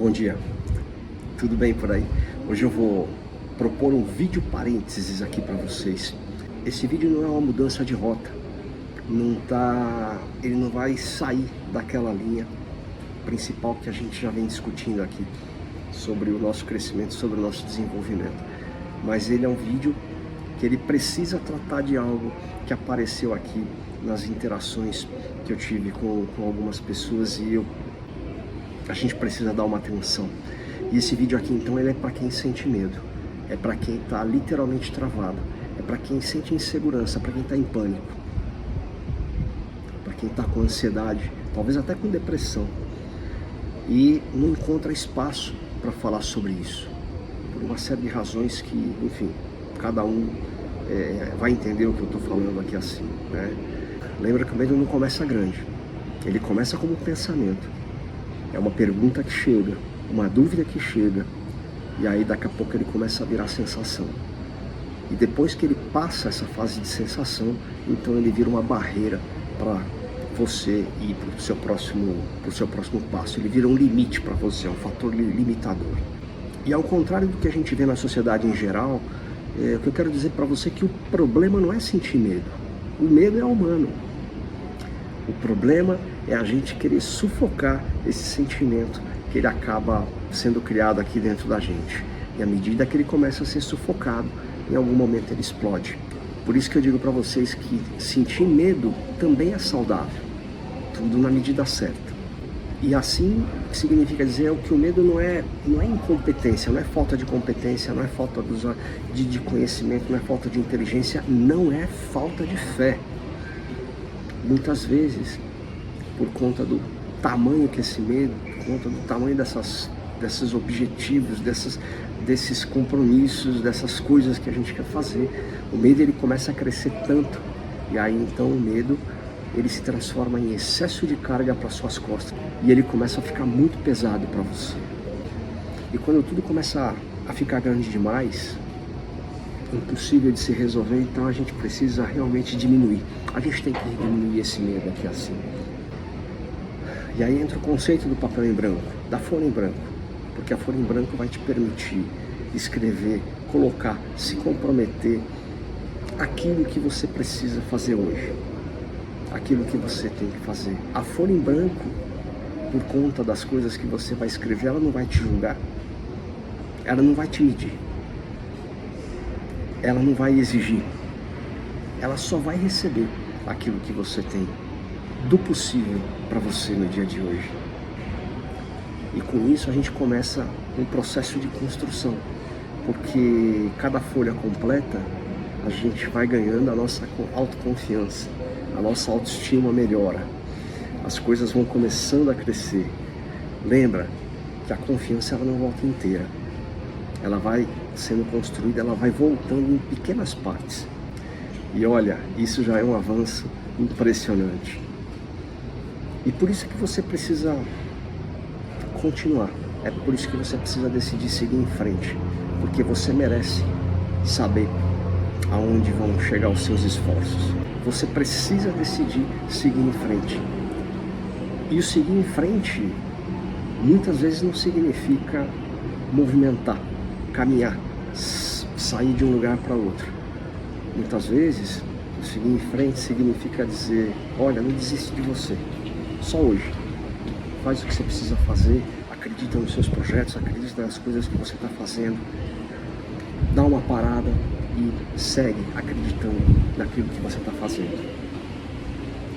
Bom dia, tudo bem por aí? Hoje eu vou propor um vídeo parênteses aqui para vocês. Esse vídeo não é uma mudança de rota, ele não vai sair daquela linha principal que a gente já vem discutindo aqui sobre o nosso crescimento, sobre o nosso desenvolvimento. Mas ele é um vídeo que ele precisa tratar de algo que apareceu aqui nas interações que eu tive com algumas pessoas e a gente precisa dar uma atenção. E esse vídeo aqui então ele é para quem sente medo, é para quem está literalmente travado, é para quem sente insegurança, para quem está em pânico, para quem está com ansiedade, talvez até com depressão e não encontra espaço para falar sobre isso, por uma série de razões que, enfim, cada um vai entender o que eu estou falando aqui assim, né? Lembra que o medo não começa grande, ele começa como um pensamento. É uma pergunta que chega, uma dúvida que chega, e aí daqui a pouco ele começa a virar sensação. E depois que ele passa essa fase de sensação, então ele vira uma barreira para você ir para o seu próximo passo. Ele vira um limite para você, é um fator limitador. E ao contrário do que a gente vê na sociedade em geral, o que eu quero dizer para você é que o problema não é sentir medo. O medo é humano. O problema é a gente querer sufocar esse sentimento que ele acaba sendo criado aqui dentro da gente. E à medida que ele começa a ser sufocado, em algum momento ele explode. Por isso que eu digo para vocês que sentir medo também é saudável. Tudo na medida certa. E assim significa dizer que o medo não é incompetência, não é falta de competência, não é falta de conhecimento, não é falta de inteligência, não é falta de fé. Muitas vezes, por conta do tamanho que esse medo, por conta do tamanho desses objetivos, desses compromissos, dessas coisas que a gente quer fazer, o medo ele começa a crescer tanto, e aí então o medo ele se transforma em excesso de carga para suas costas, e ele começa a ficar muito pesado para você. E quando tudo começa a ficar grande demais, impossível de se resolver, então a gente precisa realmente diminuir. A gente tem que diminuir esse medo aqui assim. E aí entra o conceito do papel em branco, da folha em branco, porque a folha em branco vai te permitir escrever, colocar, se comprometer aquilo que você precisa fazer hoje, aquilo que você tem que fazer. A folha em branco, por conta das coisas que você vai escrever, ela não vai te julgar, ela não vai te medir, ela não vai exigir, ela só vai receber aquilo que você tem do possível para você no dia de hoje. E com isso a gente começa um processo de construção, porque cada folha completa a gente vai ganhando a nossa autoconfiança, a nossa autoestima melhora, as coisas vão começando a crescer. Lembra que a confiança ela não volta inteira, ela vai sendo construída, ela vai voltando em pequenas partes. E olha, isso já é um avanço impressionante. E por isso que você precisa continuar. É por isso que você precisa decidir seguir em frente. Porque você merece saber aonde vão chegar os seus esforços. Você precisa decidir seguir em frente. E o seguir em frente, muitas vezes não significa movimentar, caminhar, sair de um lugar para outro. Muitas vezes, seguir em frente significa dizer, olha, não desiste de você, só hoje. Faz o que você precisa fazer, acredita nos seus projetos, acredita nas coisas que você está fazendo. Dá uma parada e segue acreditando naquilo que você está fazendo.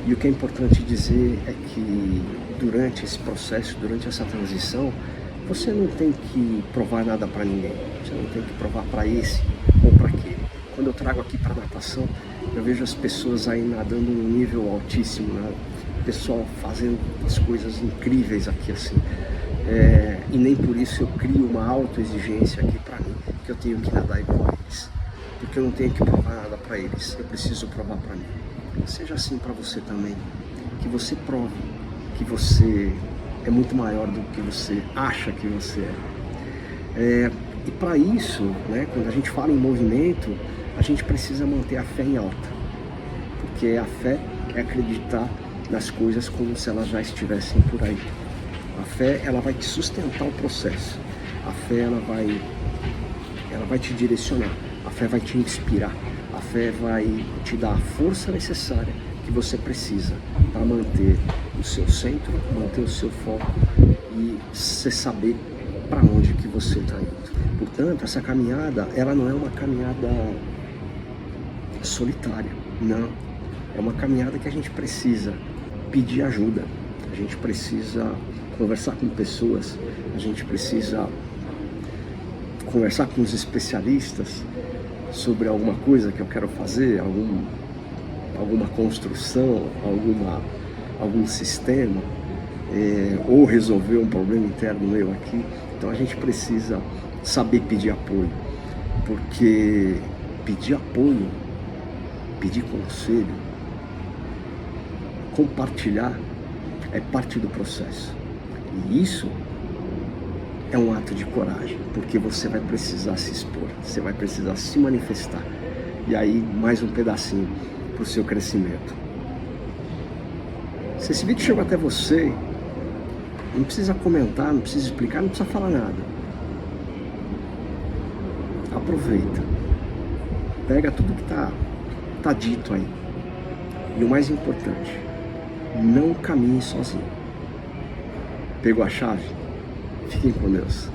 E o que é importante dizer é que durante esse processo, durante essa transição, você não tem que provar nada para ninguém. Você não tem que provar para esse ou para aquele. Quando eu trago aqui para natação, eu vejo as pessoas aí nadando num nível altíssimo, né? O pessoal fazendo as coisas incríveis aqui assim. E nem por isso eu crio uma autoexigência aqui para mim, que eu tenho que nadar igual a eles. Porque eu não tenho que provar nada para eles, eu preciso provar para mim. Seja assim para você também, que você prove que você é muito maior do que você acha que você é. E para isso, né, quando a gente fala em movimento, a gente precisa manter a fé em alta. Porque a fé é acreditar nas coisas como se elas já estivessem por aí. A fé, ela vai te sustentar o processo. A fé, ela vai te direcionar. A fé vai te inspirar. A fé vai te dar a força necessária que você precisa para manter o seu centro, manter o seu foco e você saber para onde que você está indo. Portanto, essa caminhada, ela não é uma caminhada solitária, não. É uma caminhada que a gente precisa pedir ajuda, a gente precisa conversar com pessoas, a gente precisa conversar com os especialistas sobre alguma coisa que eu quero fazer, alguma construção, algum sistema, ou resolver um problema interno meu aqui. Então a gente precisa saber pedir apoio, porque pedir apoio, pedir conselho, compartilhar é parte do processo. E isso é um ato de coragem, porque você vai precisar se expor, você vai precisar se manifestar. E aí, mais um pedacinho para o seu crescimento. Se esse vídeo chegou até você, não precisa comentar, não precisa explicar, não precisa falar nada. Aproveita. Pega tudo que tá dito aí. E o mais importante, não caminhe sozinho. Pegou a chave? Fiquem com Deus.